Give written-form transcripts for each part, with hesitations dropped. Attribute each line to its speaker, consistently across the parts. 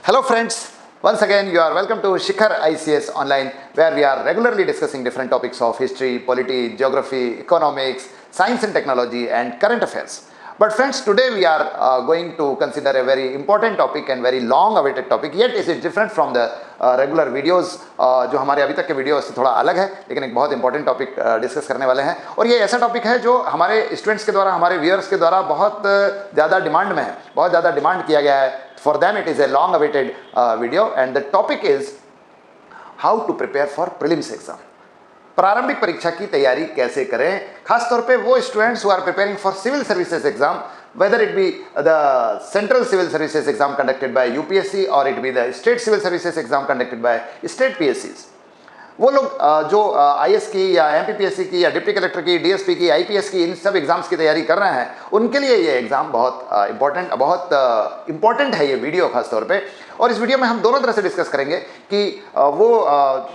Speaker 1: Hello friends, once again you are welcome to Shikhar ICS Online, where we are regularly discussing different topics of history, polity, geography, economics, science and technology and current affairs. But friends, today we are going to consider a very important topic and very long awaited topic, yet is it different from the regular videos जो हमारे अभी तक के video से थोड़ा अलग है, लेकिन एक बहुत इंपॉर्टेंट टॉपिक डिस्कस करने वाले हैं। और ये ऐसा टॉपिक है जो हमारे स्टूडेंट्स के द्वारा, हमारे व्यूअर्स के द्वारा बहुत ज़्यादा डिमांड में है, बहुत ज़्यादा डिमांड किया गया है। For them it is a long awaited video and the topic is how to prepare for prelims exam. प्रारंभिक परीक्षा की तैयारी कैसे करें, खासतौर पे वो students who are preparing for civil services exam, whether it be the central civil services exam conducted by UPSC or it be the state civil services exam conducted by state PSCs। वो लोग जो IS की या MPPSC की या deputy collector की, DSP की, IPS की, इन सब एग्जाम्स की तैयारी कर रहे हैं, उनके लिए ये एग्ज़ाम बहुत इम्पॉर्टेंट है ये वीडियो खास तौर पे। और इस वीडियो में हम दोनों तरह से डिस्कस करेंगे कि वो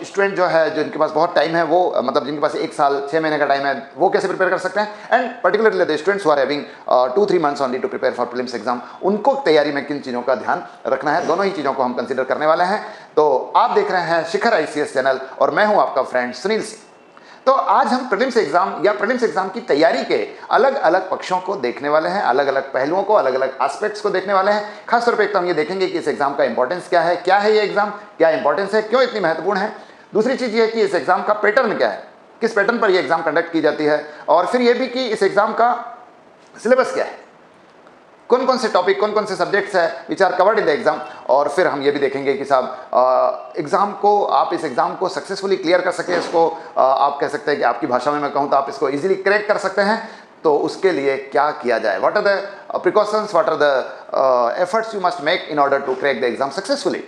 Speaker 1: स्टूडेंट जो है, जिनके पास बहुत टाइम है, वो मतलब जिनके पास 1 साल 6 महीने का टाइम है, वो कैसे प्रिपेयर कर सकते हैं, and particularly the students who are having 2-3 months only to prepare for prelims exam, उनको तैयारी में किन चीज़ों का ध्यान रखना है। दोनों ही चीज़ों को हम कंसिडर करने वाले हैं। तो आप देख रहे हैं शिखर ICS चैनल और मैं हूं आपका फ्रेंड सुनील सिंह। तो आज हम प्रीलिम्स एग्जाम या प्रीलिम्स एग्जाम की तैयारी के अलग अलग पक्षों को देखने वाले हैं, अलग अलग पहलुओं को, अलग अलग एस्पेक्ट्स को देखने वाले हैं। खासतौर पे एक तो हम ये देखेंगे कि इस एग्जाम का इंपॉर्टेंस क्या है ये एग्जाम, क्या इंपॉर्टेंस है, क्यों इतनी महत्वपूर्ण है। दूसरी चीज़ ये है कि इस एग्जाम का पैटर्न क्या है, किस पैटर्न पर यह एग्जाम कंडक्ट की जाती है, और फिर यह भी कि इस एग्जाम का सिलेबस क्या है, कौन कौन से टॉपिक, कौन कौन से सब्जेक्ट्स है which are covered in the exam. और फिर हम ये भी देखेंगे कि साहब एग्जाम को, आप इस एग्जाम को सक्सेसफुली क्लियर कर सकें, इसको आप कह सकते हैं कि आपकी भाषा में मैं कहूँ तो आप इसको इजीली क्रैक कर सकते हैं, तो उसके लिए क्या किया जाए, what are the precautions, what are the efforts you must make in order to crack the exam successfully.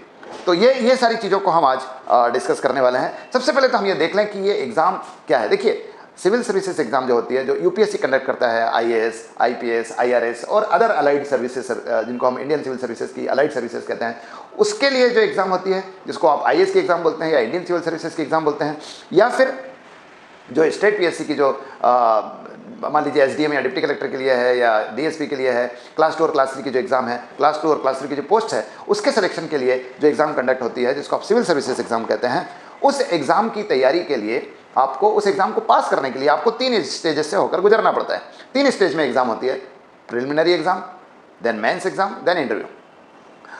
Speaker 1: तो ये सारी चीज़ों को हम आज डिस्कस करने वाले हैं। सबसे पहले तो हम ये देख लें कि ये एग्ज़ाम क्या है। देखिए, सिविल सर्विसेज एग्जाम जो होती है, जो UPSC कंडक्ट करता है, IAS, IPS, IRS और अदर अलाइड सर्विसेज, जिनको हम इंडियन सिविल सर्विसेज की अलाइड सर्विसेज कहते हैं, उसके लिए जो एग्ज़ाम होती है, जिसको आप IAS की एग्ज़ाम बोलते हैं या इंडियन सिविल सर्विसेज की एग्ज़ाम बोलते हैं, या फिर जो स्टेट PSC की जो मान लीजिए SDM या डिप्टी कलेक्टर के लिए है या DSP के लिए है, क्लास 2 और क्लास 3 की जो एग्ज़ाम है, क्लास 2 और क्लास 3 की जो पोस्ट है, उसके सिलेक्शन के लिए जो एग्ज़ाम कंडक्ट होती है, जिसको आप सिविल सर्विसेज एग्ज़ाम कहते हैं, उस एग्ज़ाम की तैयारी के लिए आपको, उस एग्ज़ाम को पास करने के लिए आपको 3 स्टेजेस से होकर गुजरना पड़ता है। 3 स्टेज में एग्ज़ाम होती है, preliminary exam, then mains exam, then interview.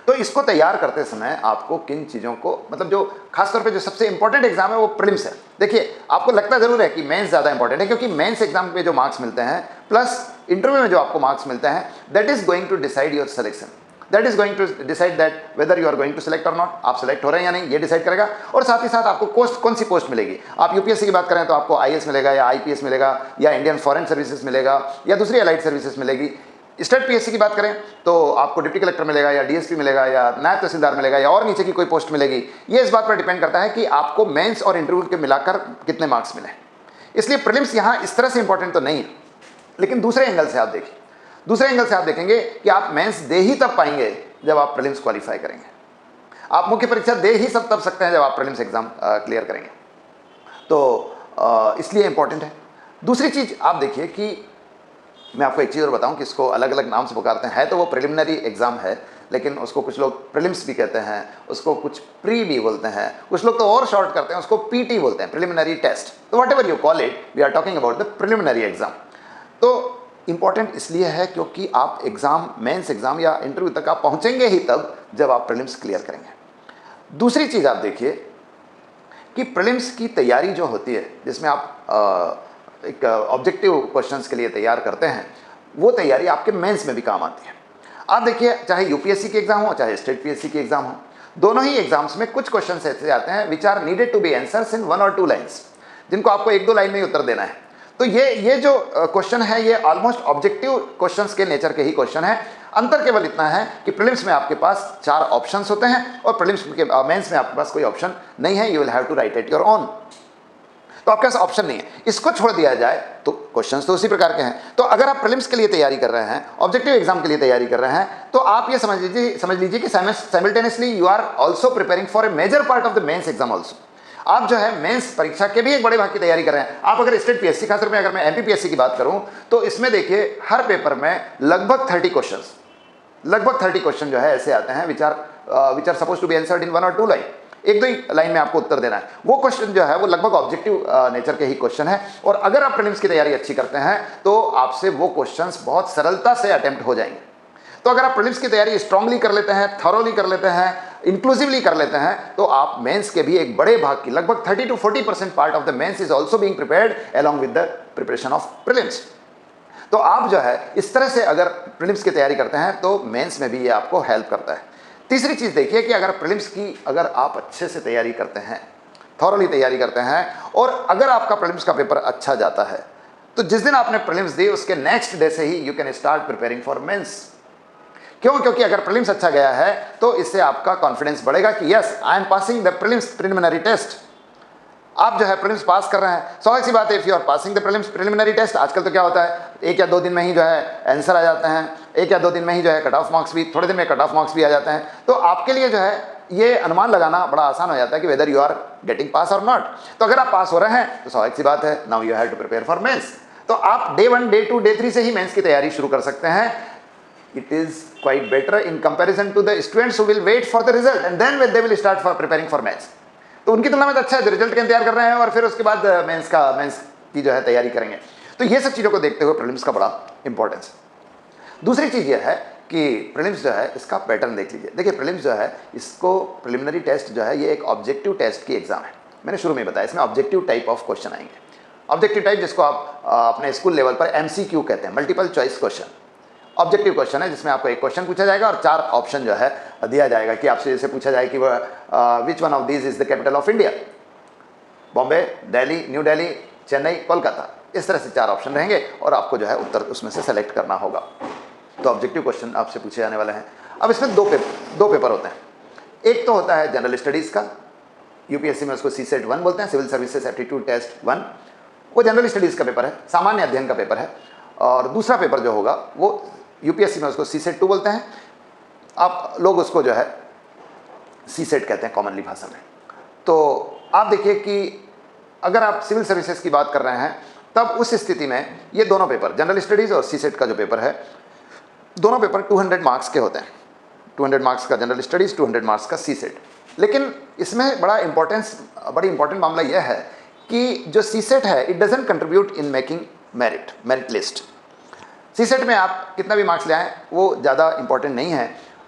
Speaker 1: तो इसको तैयार करते समय आपको किन चीज़ों को, मतलब जो खासतौर पे जो सबसे इंपॉर्टेंट एग्जाम है वो प्रीलिम्स है। देखिए, आपको लगता ज़रूर है कि मेंस ज़्यादा इंपॉर्टेंट है, क्योंकि मेंस एग्जाम में जो मार्क्स मिलते हैं प्लस इंटरव्यू में जो आपको मार्क्स मिलते हैं, that is going to decide your selection, that is going to decide that whether you are going to select or not, आप सिलेक्ट हो रहे हैं या नहीं, ये डिसाइड करेगा। और साथ ही साथ आपको पोस्ट, कौन सी पोस्ट मिलेगी। आप UPSC की बात करें तो आपको IAS मिलेगा या IPS मिलेगा या इंडियन फॉरेन सर्विसेज मिलेगा या दूसरी अलाइड सर्विसेज मिलेगी। स्टेट PSC की बात करें तो आपको डिप्टी कलेक्टर मिलेगा या DSP मिलेगा या नायब तहसीलदार मिलेगा या और नीचे की कोई पोस्ट मिलेगी। ये इस बात पर डिपेंड करता है कि आपको मेंस और इंटरव्यू के मिलाकर कितने मार्क्स मिले। इसलिए प्रीलिम्स यहाँ इस तरह से इंपॉर्टेंट तो नहीं है, लेकिन दूसरे एंगल से आप देखिए, दूसरे एंगल से आप देखेंगे कि आप मेंस दे ही तब पाएंगे जब आप प्रीलिम्स क्वालिफाई करेंगे। आप मुख्य परीक्षा दे ही सब तब सकते हैं जब आप प्रीलिम्स एग्जाम क्लियर करेंगे। तो इसलिए इंपॉर्टेंट है। दूसरी चीज़ आप देखिए कि मैं आपको एक चीज़ और बताऊं कि इसको अलग अलग नाम से पुकारते हैं, तो वो प्रिलिमिनरी एग्जाम है, लेकिन उसको कुछ लोग प्रीलिम्स भी कहते हैं, उसको कुछ प्री भी बोलते हैं, कुछ लोग तो और शॉर्ट करते हैं, उसको PT बोलते हैं, प्रिलिमिनरी टेस्ट। तो whatever you call it, we are talking about the preliminary exam. तो इंपॉर्टेंट इसलिए है क्योंकि आप एग्ज़ाम, मेंस एग्ज़ाम या इंटरव्यू तक आप पहुंचेंगे ही तब जब आप प्रीलिम्स क्लियर करेंगे। दूसरी चीज़ आप देखिए कि प्रीलिम्स की तैयारी जो होती है, जिसमें आप एक ऑब्जेक्टिव क्वेश्चंस के लिए तैयार करते हैं, वो तैयारी आपके मेंस में भी काम आती है। आप देखिए, चाहे UPSC की एग्ज़ाम हो, चाहे स्टेट PSC की एग्ज़ाम हो, दोनों ही एग्जाम्स में कुछ क्वेश्चंस ऐसे आते हैं which are needed to be answers in 1 or 2 lines, जिनको आपको 1-2 लाइन में ही उत्तर देना है। तो ये जो क्वेश्चन है, ये ऑलमोस्ट ऑब्जेक्टिव क्वेश्चंस के नेचर के ही क्वेश्चन है। अंतर केवल इतना है कि प्रीलिम्स में आपके पास 4 ऑप्शंस होते हैं और प्रीलिम्स के मेंस में आपके पास कोई ऑप्शन नहीं है, you will have to write it your own. तो आपके पास ऑप्शन नहीं है, इसको छोड़ दिया जाए तो क्वेश्चंस तो उसी प्रकार के हैं। तो अगर आप प्रीलिम्स के लिए तैयारी कर रहे हैं, ऑब्जेक्टिव एग्जाम के लिए तैयारी कर रहे हैं, तो आप ये समझ लीजिए कि simultaneously you are also preparing for a major part of the mains exam also. आप जो है मेंस परीक्षा के भी एक बड़े भाग की तैयारी कर रहे हैं। आप अगर स्टेट PSC, खासतौर में अगर मैं MPPSC की बात करूं, तो इसमें देखिए हर पेपर में लगभग 30 क्वेश्चन जो है ऐसे आते हैं which are which are suppose to be answered in 1 or 2 line, एक दो ही लाइन में आपको उत्तर देना है। वो क्वेश्चन जो है वो लगभग ऑब्जेक्टिव नेचर के ही क्वेश्चन है, और अगर आप प्रीलिम्स की तैयारी अच्छी करते हैं तो आपसे वो क्वेश्चंस बहुत सरलता से अटेम्प्ट हो जाएंगे। तो अगर आप प्रीलिम्स की तैयारी स्ट्रांगली कर लेते हैं, थॉरोली कर लेते हैं, इंक्लूसिवली कर लेते हैं, तो आप मेंस के भी एक बड़े भाग की, लगभग 30 to 40% part of the mains is also being prepared along with the preparation of prelims. तो आप जो है इस तरह से अगर प्रीलिम्स की तैयारी करते हैं तो मेंस में भी ये आपको हेल्प करता है। तीसरी चीज देखिए कि अगर प्रीलिम्स की अगर आप अच्छे से तैयारी करते हैं, थॉरोली तैयारी करते हैं, और अगर आपका प्रीलिम्स का पेपर अच्छा जाता है, तो जिस दिन आपने प्रीलिम्स दी उसके नेक्स्ट डे से ही you can start preparing for mains. क्यों? क्योंकि अगर प्रीलिम्स अच्छा गया है तो इससे आपका कॉन्फिडेंस बढ़ेगा कि yes I am passing the prelims preliminary test. आप जो है प्रीलिम्स पास कर रहे हैं, स्वाभाविक सी बात है, if you are passing the prelims preliminary test. आजकल तो क्या होता है, 1 या 2 दिन में ही जो है आंसर आ जाते हैं, 1 या 2 दिन में ही जो है कट ऑफ मार्क्स भी, थोड़े दिन में कट ऑफ मार्क्स भी आ जाते हैं। तो आपके लिए जो है ये अनुमान लगाना बड़ा आसान हो जाता है कि वेदर यू आर गेटिंग पास और नॉट। तो अगर आप पास हो रहे हैं तो स्वाभाविक सी बात है, now you have to prepare for mains. तो आप डे 1, डे 2, डे 3 से ही मेंस की तैयारी शुरू कर सकते हैं। It is quite better in comparison to the students who will wait for the result and then when they will start for preparing for mains। तो उनकी तुलना में तो अच्छा है जो रिजल्ट का इंतजार कर रहे हैं और फिर उसके बाद मेंस की जो है तैयारी करेंगे। तो ये सब चीज़ों को देखते हुए प्रीलिम्स का बड़ा इंपॉर्टेंस। दूसरी चीज़ ये है कि प्रीलिम्स जो है इसका पैटर्न देख लीजिए। देखिए प्रीलिम्स जो है इसको प्रिलिमिनरी टेस्ट जो है ये एक ऑब्जेक्टिव टेस्ट की एग्जाम है। मैंने शुरू में बताया इसमें ऑब्जेक्टिव टाइप ऑफ क्वेश्चन आएंगे। ऑब्जेक्टिव टाइप जिसको आप अपने स्कूल लेवल पर MCQ कहते हैं, multiple choice question. Objective question है जिसमें आपको एक क्वेश्चन पूछा जाएगा और 4 ऑप्शन जो है दिया जाएगा कि आपसे जैसे पूछा जाए कि which one of these is the capital of India, Bombay, Delhi, new Delhi, Chennai, Kolkata. इस तरह से 4 ऑप्शन रहेंगे और आपको जो है उत्तर उसमें से सेलेक्ट करना होगा। तो ऑब्जेक्टिव क्वेश्चन आपसे पूछे जाने वाले हैं। अब इसमें दो पेपर होते हैं। एक तो होता है जनरल स्टडीज़ का, यूपीएससी में उसको CSET 1 बोलते हैं, सिविल सर्विसेज एप्टीट्यूड टेस्ट 1। वो जनरल स्टडीज़ का पेपर है, सामान्य अध्ययन का पेपर है। और दूसरा पेपर जो होगा वो यूपीएससी में उसको CSET 2 बोलते हैं, आप लोग उसको जो है CSET कहते हैं कॉमनली भाषा में। तो आप देखिए कि अगर आप सिविल सर्विसेज की बात कर रहे हैं तब उस स्थिति में ये दोनों पेपर, जनरल स्टडीज़ और CSET का जो पेपर है, दोनों पेपर 200 मार्क्स के होते हैं। 200 मार्क्स का जनरल स्टडीज़, 200 मार्क्स का CSET। लेकिन इसमें बड़ी इंपॉर्टेंट मामला यह है कि जो CSET है it doesn't contribute in making merit list. CSET में आप कितना भी मार्क्स ले आएँ वो ज़्यादा इंपॉर्टेंट नहीं है,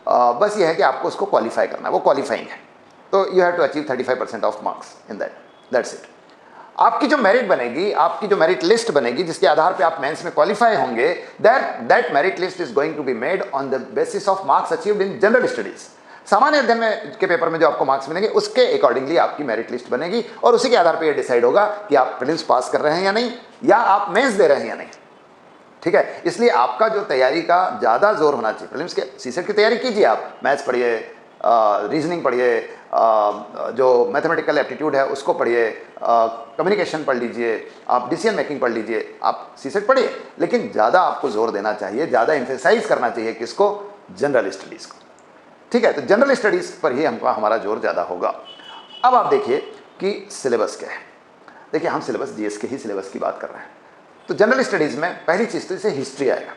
Speaker 1: बस ये है कि आपको उसको क्वालिफाई करना है, वो क्वालिफाइंग है। तो you have to achieve 35% of marks in that's it. आपकी जो मेरिट बनेगी, आपकी जो मेरिट लिस्ट बनेगी जिसके आधार पे आप मेंस में क्वालिफाई होंगे, that merit list is going to be made on the basis of marks achieved in general studies. सामान्य अध्ययन में के पेपर में जो आपको मार्क्स मिलेंगे उसके अकॉर्डिंगली आपकी मेरिट लिस्ट बनेगी और उसी के आधार पर यह डिसाइड होगा कि आप प्रीलिम्स पास कर रहे हैं या नहीं, या आप मेंस दे रहे हैं या नहीं। ठीक है, इसलिए आपका जो तैयारी का ज़्यादा जोर होना चाहिए। प्रीलिम्स के CSET की तैयारी कीजिए, आप मैथ्स पढ़िए, रीजनिंग पढ़िए, जो मैथमेटिकल एप्टीट्यूड है उसको पढ़िए, कम्युनिकेशन पढ़ लीजिए, आप डिसीजन मेकिंग पढ़ लीजिए, आप CSET पढ़िए। लेकिन ज़्यादा आपको जोर देना चाहिए, ज़्यादा एम्फेसाइज करना चाहिए किसको, जनरल स्टडीज़ को। ठीक है, तो जनरल स्टडीज़ पर ही हमारा जोर ज़्यादा होगा। अब आप देखिए कि सिलेबस क्या है। देखिए हम सिलेबस GS के ही सिलेबस की बात कर रहे हैं। तो जनरल स्टडीज़ में पहली चीज़ तो इसे हिस्ट्री आएगा।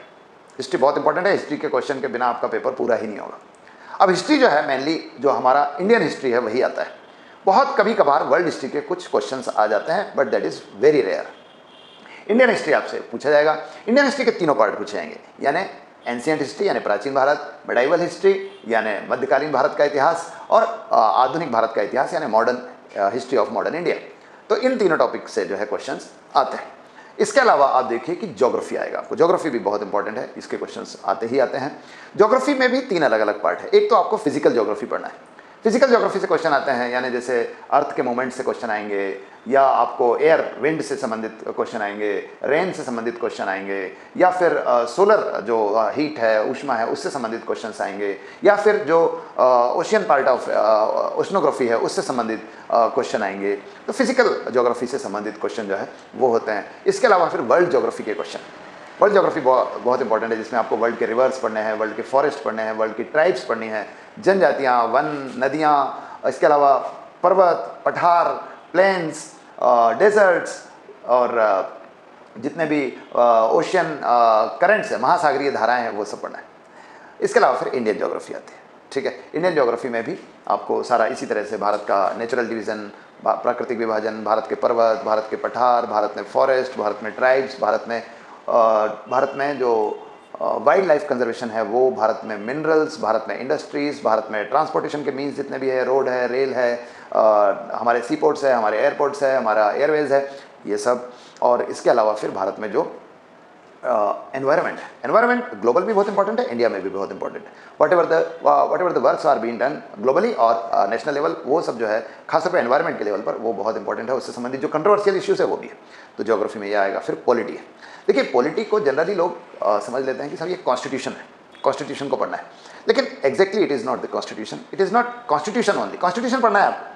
Speaker 1: हिस्ट्री बहुत इंपॉर्टेंट है, हिस्ट्री के क्वेश्चन के बिना आपका पेपर पूरा ही नहीं होगा। अब हिस्ट्री जो है मेनली जो हमारा इंडियन हिस्ट्री है वही आता है। बहुत कभी कभार वर्ल्ड हिस्ट्री के कुछ क्वेश्चंस आ जाते हैं, but that is very rare. Indian history आपसे पूछा जाएगा। इंडियन हिस्ट्री के 3 पार्ट पूछे जाएंगे, यानी एंशिएंट हिस्ट्री यानी प्राचीन भारत, मेडाइवल हिस्ट्री यानी मध्यकालीन भारत का इतिहास, और आधुनिक भारत का इतिहास यानी modern history of modern India. तो इन तीनों टॉपिक से जो है क्वेश्चंस आते हैं। इसके अलावा आप देखिए कि ज्योग्राफी आएगा आपको। ज्योग्राफी भी बहुत इंपॉर्टेंट है, इसके क्वेश्चंस आते ही आते हैं। ज्योग्राफी में भी 3 अलग अलग पार्ट है। एक तो आपको फिजिकल ज्योग्राफी पढ़ना है। फिजिकल ज्योग्राफी से क्वेश्चन आते हैं, यानी जैसे अर्थ के मूवमेंट से क्वेश्चन आएंगे, या आपको एयर विंड से संबंधित क्वेश्चन आएंगे, रेन से संबंधित क्वेश्चन आएंगे, या फिर सोलर जो हीट है, ऊष्मा है, उससे संबंधित क्वेश्चंस आएंगे, या फिर जो ओशियन पार्ट ऑफ ओशनोग्राफी है उससे संबंधित क्वेश्चन आएंगे। तो फिजिकल ज्योग्राफी से संबंधित क्वेश्चन जो है वो होते हैं। इसके अलावा फिर वर्ल्ड ज्योग्राफी के क्वेश्चन। वर्ल्ड ज्योग्राफी बहुत इंपॉर्टेंट है, जिसमें आपको वर्ल्ड के रिवर्स पढ़ने हैं, वर्ल्ड के फॉरेस्ट पढ़ने हैं, वर्ल्ड की ट्राइब्स पढ़नी है, जनजातियाँ, वन, नदियाँ, इसके अलावा पर्वत, पठार, प्लेन्स, डेजर्ट्स, और जितने भी ओशियन करंट्स हैं, महासागरीय धाराएं हैं, वो सब पढ़ना है। इसके अलावा फिर इंडियन ज्योग्राफी आती है। ठीक है। इंडियन ज्योग्राफी में भी आपको सारा इसी तरह से भारत का नेचुरल डिवीज़न, प्राकृतिक विभाजन, भारत के पर्वत, भारत के पठार, भारत में फॉरेस्ट, भारत में ट्राइब्स, भारत में जो वाइल्ड लाइफ कंजर्वेशन है वो, भारत में मिनरल्स, भारत में इंडस्ट्रीज़, भारत में ट्रांसपोर्टेशन के मीन्स जितने भी है, रोड है, रेल है, हमारे सी पोर्ट्स है, हमारे एयरपोर्ट्स है, हमारा एयरवेज है, ये सब। और इसके अलावा फिर भारत में जो एनवायरनमेंट है, एनवायरनमेंट ग्लोबल भी बहुत इंपॉर्टेंट है, इंडिया में भी बहुत इंपॉर्टेंट है। Whatever the works are being done globally or national level, वो सब जो है खासतौर पर एनवायरनमेंट के लेवल पर वो बहुत इंपॉर्टेंट है। उससे संबंधित जो कंट्रोवर्शियल इश्यूज़ है वो भी है, तो ज्योग्राफी में ये आएगा। फिर पॉलिटी है। देखिए, पॉलिटी को जनरली लोग समझ लेते हैं कि सर ये कॉन्स्टिट्यूशन है, कॉन्स्टिट्यूशन को पढ़ना है, लेकिन exactly it is not the constitution, it is not constitution only. Constitution पढ़ना है आपको,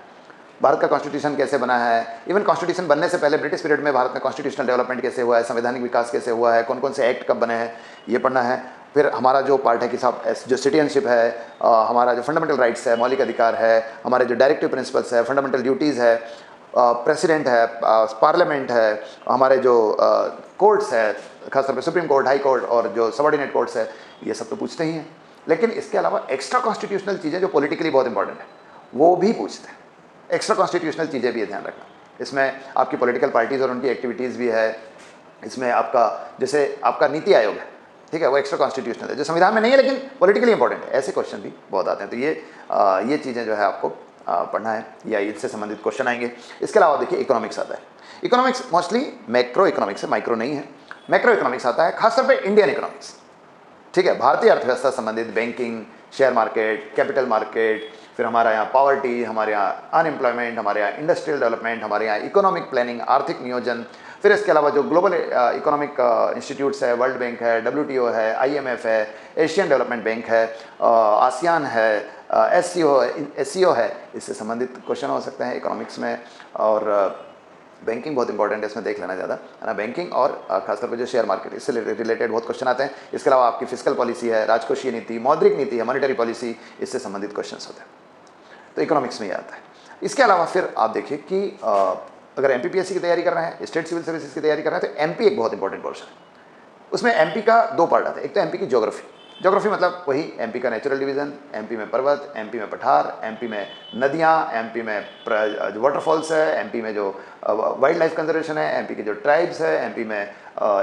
Speaker 1: भारत का कॉन्स्टिट्यूशन कैसे बना है, इवन कॉन्स्टिट्यूशन बनने से पहले ब्रिटिश पीरियड में भारत में कॉन्स्टिट्यूशनल डेवलपमेंट कैसे हुआ है, संवैधानिक विकास कैसे हुआ है, कौन कौन से एक्ट कब बने हैं, ये पढ़ना है। फिर हमारा जो पार्ट है कि साहब जो सिटीजनशिप है, हमारा जो फंडामेंटल राइट्स है, मौलिक अधिकार है, हमारे जो डायरेक्टिव प्रिंसिपल्स है, फंडामेंटल ड्यूटीज़ है, प्रेसिडेंट है, पार्लियामेंट है, हमारे जो कोर्ट्स है, खासतौर पर सुप्रीम कोर्ट, हाई कोर्ट और जो सबॉर्डिनेट कोर्ट्स है, ये सब तो पूछते ही हैं। लेकिन इसके अलावा एक्स्ट्रा कॉन्स्टिट्यूशनल चीज़ें जो पॉलिटिकली बहुत इंपॉर्टेंट है वो भी पूछते हैं। एक्स्ट्रा कॉन्स्टिट्यूशनल चीज़ें भी है, ध्यान रखना। इसमें आपकी पॉलिटिकल पार्टीज़ और उनकी एक्टिविटीज़ भी है, इसमें आपका जैसे आपका नीति आयोग है, ठीक है, वो एक्स्ट्रा कॉन्स्टिट्यूशनल है, जो संविधान में नहीं है लेकिन पॉलिटिकली इंपॉर्टेंट है। ऐसे क्वेश्चन भी बहुत आते हैं, तो ये चीज़ें जो है आपको पढ़ना है या इससे संबंधित क्वेश्चन आएंगे। इसके अलावा देखिए इकोनॉमिक्स आता है। इकोनॉमिक्स मोस्टली मैक्रो इकोनॉमिक्स है, माइक्रो नहीं है। मैक्रो इकोनॉमिक्स आता है खासतौर पे इंडियन इकोनॉमिक्स, ठीक है, भारतीय अर्थव्यवस्था संबंधित banking, share market, capital market, फिर हमारा यहाँ पॉवर्टी, हमारे यहाँ अनएम्प्लॉयमेंट, हमारे यहाँ इंडस्ट्रियल डेवलपमेंट, हमारे यहाँ इकोनॉमिक प्लानिंग, आर्थिक नियोजन। फिर इसके अलावा जो ग्लोबल इकोनॉमिक इंस्टीट्यूट्स है, वर्ल्ड बैंक है, WTO है, IMF है, एशियन डेवलपमेंट बैंक है, आसियान है, SCO है, इससे संबंधित क्वेश्चन हो सकते हैं इकोनॉमिक्स में। और बैंकिंग बहुत इंपॉर्टेंट है, इसमें देख लेना ज़्यादा है ना, बैंकिंग और खासतौर पर जो शेयर मार्केट, इससे रिलेटेड बहुत क्वेश्चन आते हैं। इसके अलावा आपकी फिजिकल पॉलिसी है, राजकोषीय नीति, मौद्रिक नीति है, मॉनिटरी पॉलिसी, इससे संबंधित क्वेश्चन होते हैं, तो इकोनॉमिक्स में ये आता है। इसके अलावा फिर आप देखिए कि अगर MPPSC की तैयारी कर रहे हैं, स्टेट सिविल सर्विसेज की तैयारी कर रहे हैं, तो MP एक बहुत इंपॉर्टेंट पोर्शन है। उसमें MP का दो पार्ट आता है, एक तो MP की ज्योग्राफी, ज्योग्राफी मतलब वही MP का नेचुरल डिवीज़न, MP में पर्वत, MP में पठार, MP में नदियाँ, MP में जो वाटरफॉल्स है, MP में जो वाइल्ड लाइफ कंजर्वेशन है, MP के जो ट्राइब्स है, MP में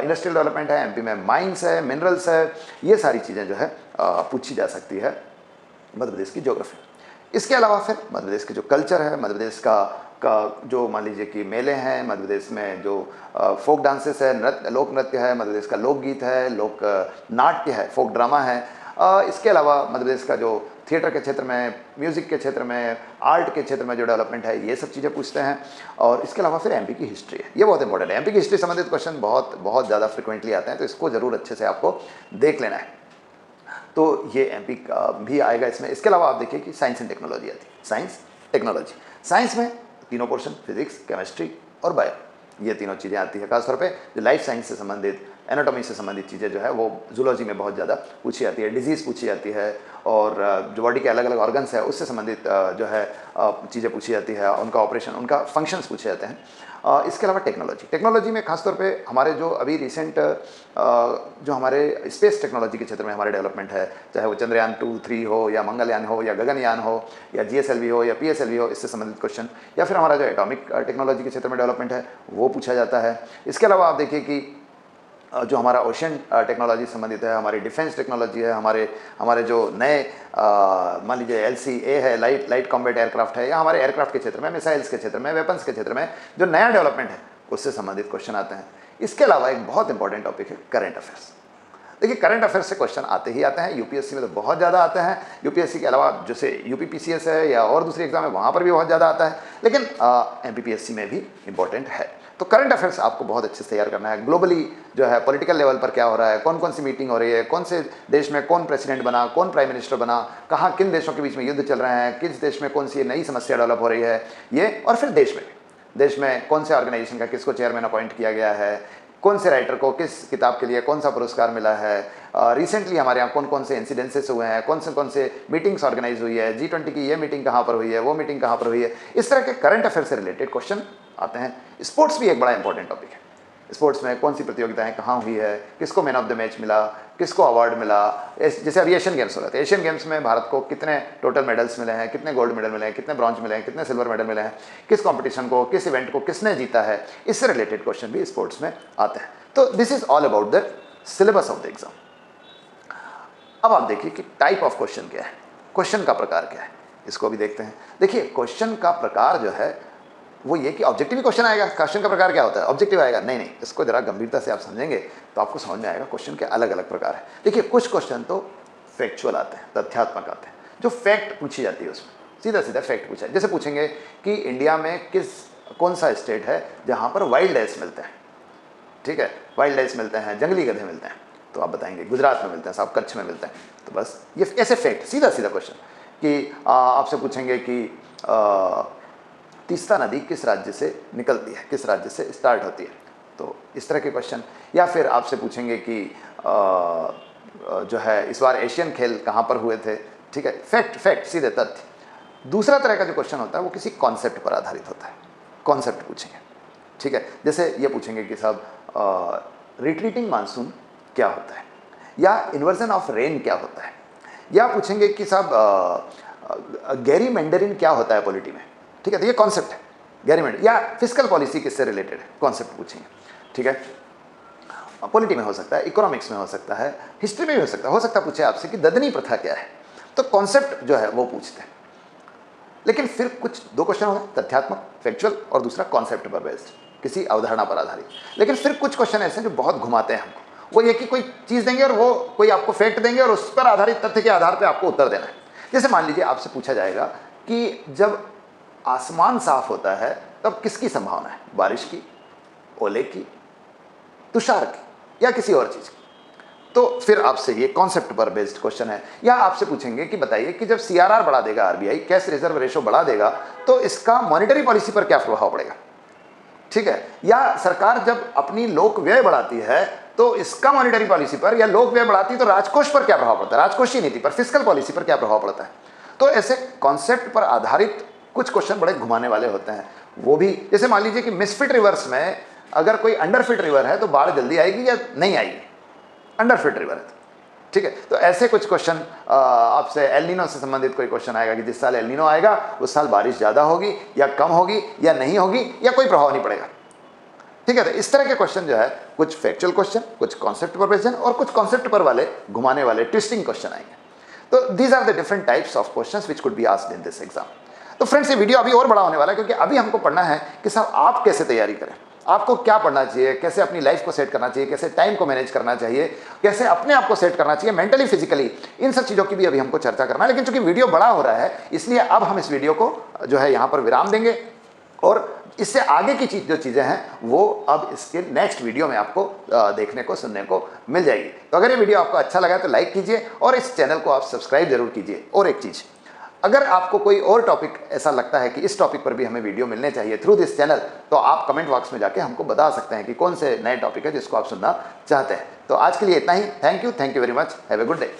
Speaker 1: इंडस्ट्रियल डेवलपमेंट है, MP में माइंस है, मिनरल्स है, ये सारी चीज़ें जो है पूछी जा सकती है मध्य प्रदेश की ज्योग्राफी। इसके अलावा फिर मध्य प्रदेश के जो कल्चर है, मध्य प्रदेश का जो मान लीजिए कि मेले हैं, मध्य प्रदेश में जो फोक डांसेस है, लोक नृत्य है, मध्य प्रदेश का लोकगीत है, लोक नाट्य है, फोक ड्रामा है। इसके अलावा मध्य प्रदेश का जो थिएटर के क्षेत्र में, म्यूज़िक के क्षेत्र में, आर्ट के क्षेत्र में जो डेवलपमेंट है, ये सब चीज़ें पूछते हैं। और इसके अलावा फिर MP की हिस्ट्री है, ये बहुत इंपॉर्टेंट है। MP की हिस्ट्री संबंधित क्वेश्चन बहुत ज़्यादा फ्रिक्वेंटली आते हैं, तो इसको ज़रूर अच्छे से आपको देख लेना है। तो ये MP का भी आएगा इसमें। इसके अलावा आप देखिए कि साइंस एंड टेक्नोलॉजी आती है, साइंस टेक्नोलॉजी। साइंस में तीनों पोर्शन, फिजिक्स, केमिस्ट्री और बायो, ये तीनों चीज़ें आती है। खासतौर पे जो लाइफ साइंस से संबंधित, एनाटॉमी से संबंधित चीज़ें जो है वो जूलॉजी में बहुत ज़्यादा पूछी जाती है, डिजीज़ पूछी जाती है, और जो बॉडी के अलग अलग ऑर्गन्स है उससे संबंधित जो है चीज़ें पूछी जाती है, उनका ऑपरेशन, उनका फंक्शंस पूछे जाते हैं। इसके अलावा टेक्नोलॉजी में खासतौर पे हमारे जो अभी रिसेंट जो हमारे स्पेस टेक्नोलॉजी के क्षेत्र में हमारे डेवलपमेंट है, चाहे वो चंद्रयान 2, 3 हो, या मंगलयान हो, या गगनयान हो, या GSLV हो, या PSLV हो, इससे संबंधित क्वेश्चन, या फिर हमारा जो एटॉमिक टेक्नोलॉजी के क्षेत्र में डेवलपमेंट है वो पूछा जाता है। इसके अलावा आप देखिए कि जो हमारा ओशन टेक्नोलॉजी संबंधित है, हमारी डिफेंस टेक्नोलॉजी है, हमारे जो नए मान लीजिए LCA है, लाइट कॉम्बैट एयरक्राफ्ट है, या हमारे एयरक्राफ्ट के क्षेत्र में, मिसाइल्स के क्षेत्र में, वेपन्स के क्षेत्र में जो नया डेवलपमेंट है उससे संबंधित क्वेश्चन आते हैं। इसके अलावा एक बहुत इंपॉर्टेंट टॉपिक है करंट अफेयर्स। देखिए, करंट अफेयर्स से क्वेश्चन आते ही आते हैं, UPSC में तो बहुत ज़्यादा आते हैं। UPSC के अलावा जैसे UPPCS है या और दूसरी एग्जाम है, वहाँ पर भी बहुत ज़्यादा आता है, लेकिन MPPSC में भी इंपॉर्टेंट है। तो करंट अफेयर्स आपको बहुत अच्छे से तैयार करना है। ग्लोबली जो है पॉलिटिकल लेवल पर क्या हो रहा है, कौन कौन सी मीटिंग हो रही है, कौन से देश में कौन प्रेसिडेंट बना, कौन प्राइम मिनिस्टर बना, कहाँ किन देशों के बीच में युद्ध चल रहे हैं, किस देश में कौन सी नई समस्या डेवलप हो रही है, ये। और फिर देश में कौन से ऑर्गेनाइजेशन का किसको चेयरमैन अपॉइंट किया गया है, कौन से राइटर को किस किताब के लिए कौन सा पुरस्कार मिला है, रिसेंटली हमारे यहाँ कौन कौन से इंसिडेंसेस हुए हैं, कौन से मीटिंग्स ऑर्गेनाइज हुई है, G20 की ये मीटिंग कहाँ पर हुई है, वो मीटिंग कहाँ पर हुई है। इस तरह के करंट अफेयर से रिलेटेड क्वेश्चन आते हैं। स्पोर्ट्स भी एक बड़ा इंपॉर्टेंट टॉपिक है। स्पोर्ट्स में कौन सी प्रतियोगिताएं कहाँ हुई है, किसको मैन ऑफ द मैच मिला, किसको अवार्ड मिला। जैसे अभी एशियन गेम्स हो रहे थे, एशियन गेम्स में भारत को कितने टोटल मेडल्स मिले हैं, कितने गोल्ड मेडल मिले हैं, कितने ब्रॉन्ज मिले हैं, कितने सिल्वर मेडल मिले हैं, किस कॉम्पिटिशन को, किस इवेंट को किसने जीता है, इससे रिलेटेड क्वेश्चन भी स्पोर्ट्स में आते हैं। तो this is all about the syllabus of the exam. अब आप देखिए कि टाइप ऑफ क्वेश्चन क्या है, क्वेश्चन का प्रकार क्या है, इसको भी देखते हैं। देखिए क्वेश्चन का प्रकार जो है वो ये कि ऑब्जेक्टिव क्वेश्चन आएगा। क्वेश्चन का प्रकार क्या होता है, ऑब्जेक्टिव आएगा? नहीं, इसको जरा गंभीरता से आप समझेंगे तो आपको समझ में आएगा क्वेश्चन के अलग अलग प्रकार है। देखिए कुछ क्वेश्चन तो फैक्चुअल आते हैं, तथ्यात्मक आते हैं, जो फैक्ट पूछी जाती है उसमें सीधा सीधा फैक्ट पूछा है। जैसे पूछेंगे कि इंडिया में कौन सा स्टेट है जहाँ पर वाइल्ड एस मिलते हैं, ठीक है, वाइल्ड एस मिलते हैं, जंगली गधे मिलते हैं, तो आप बताएंगे गुजरात में मिलते हैं साहब, कच्छ में मिलते हैं। तो बस ये ऐसे फैक्ट, सीधा सीधा क्वेश्चन। कि आपसे पूछेंगे कि तीस्ता नदी किस राज्य से निकलती है, किस राज्य से स्टार्ट होती है, तो इस तरह के क्वेश्चन। या फिर आपसे पूछेंगे कि जो है इस बार एशियन खेल कहाँ पर हुए थे, ठीक है, फैक्ट सीधे तथ्य। दूसरा तरह का जो क्वेश्चन होता है वो किसी कॉन्सेप्ट पर आधारित होता है, कॉन्सेप्ट पूछेंगे, ठीक है। जैसे ये पूछेंगे कि साहब रिट्रीटिंग मानसून क्या होता है, या इन्वर्जन ऑफ रेन क्या होता है, या पूछेंगे कि साहब गैरी मैंडरिन क्या होता है पॉलिटी में, ठीक है। तो ये कॉन्सेप्ट है गैरी मैंडरिन। या फिस्कल पॉलिसी किससे रिलेटेड है, कॉन्सेप्ट पूछेंगे, ठीक है। पॉलिटी में हो सकता है, इकोनॉमिक्स में हो सकता है, हिस्ट्री में भी हो सकता है पूछे आपसे कि ददनी प्रथा क्या है, तो कॉन्सेप्ट जो है वो पूछते हैं। लेकिन फिर कुछ दो क्वेश्चन हो गए, तथ्यात्मक फैक्चुअल, और दूसरा कॉन्सेप्ट पर बेस्ड, किसी अवधारणा पर आधारित। लेकिन फिर कुछ क्वेश्चन ऐसे हैं जो बहुत घुमाते हैं हमको। वो ये कि कोई चीज़ देंगे और वो कोई आपको फैक्ट देंगे और उस पर आधारित तथ्य के आधार पर आपको उत्तर देना है। जैसे मान लीजिए आपसे पूछा जाएगा कि जब आसमान साफ होता है तब किसकी संभावना है, बारिश की, ओले की, तुषार की, या किसी और चीज़ की। तो फिर आपसे ये कॉन्सेप्ट पर बेस्ड क्वेश्चन है। या आपसे पूछेंगे कि बताइए कि जब सीआरआर बढ़ा देगा आरबीआई, कैश रिजर्व रेशो बढ़ा देगा, तो इसका मॉनेटरी पॉलिसी पर क्या प्रभाव पड़ेगा, ठीक है। या सरकार जब अपनी लोक व्यय बढ़ाती है तो इसका मॉनेटरी पॉलिसी पर, या लोक व्यय बढ़ाती है तो राजकोष पर क्या प्रभाव पड़ता है, राजकोषीय नीति पर, फिस्कल पॉलिसी पर क्या प्रभाव पड़ता है। तो ऐसे कॉन्सेप्ट पर आधारित कुछ क्वेश्चन बड़े घुमाने वाले होते हैं। वो भी जैसे मान लीजिए कि मिसफिट रिवर्स में अगर कोई अंडरफिट रिवर है तो बाढ़ जल्दी आएगी या नहीं आएगी, अंडरफिट रिवर है, ठीक है। तो ऐसे कुछ क्वेश्चन आपसे एल नीनो से संबंधित कोई क्वेश्चन आएगा कि जिस साल एल नीनो आएगा उस साल बारिश ज़्यादा होगी या कम होगी या नहीं होगी, या कोई प्रभाव नहीं पड़ेगा, ठीक है। तो इस तरह के क्वेश्चन जो है कुछ फैक्चुअल क्वेश्चन, कुछ कॉन्सेप्ट पर बेस्ड और कुछ कॉन्सेप्ट पर वाले घुमाने वाले ट्विस्टिंग क्वेश्चन आएंगे। तो these are the different types of questions which could be asked in this exam. तो फ्रेंड्स ये वीडियो अभी और बड़ा होने वाला है, क्योंकि अभी हमको पढ़ना है कि साहब आप कैसे तैयारी करें, आपको क्या पढ़ना चाहिए, कैसे अपनी लाइफ को सेट करना चाहिए, कैसे टाइम को मैनेज करना चाहिए, कैसे अपने आप को सेट करना चाहिए मेंटली, फिजिकली, इन सब चीज़ों की भी अभी हमको चर्चा करना है। लेकिन चूंकि वीडियो बड़ा हो रहा है इसलिए अब हम इस वीडियो को जो है यहाँ पर विराम देंगे, और इससे आगे की जो चीज़ें हैं वो अब इसके नेक्स्ट वीडियो में आपको देखने को, सुनने को मिल जाएगी। तो अगर ये वीडियो आपको अच्छा लगा तो लाइक कीजिए और इस चैनल को आप सब्सक्राइब जरूर कीजिए। और एक चीज़, अगर आपको कोई और टॉपिक ऐसा लगता है कि इस टॉपिक पर भी हमें वीडियो मिलने चाहिए थ्रू दिस चैनल, तो आप कमेंट बॉक्स में जाके हमको बता सकते हैं कि कौन से नए टॉपिक है जिसको आप सुनना चाहते हैं। तो आज के लिए इतना ही। Thank you very much, have a good day.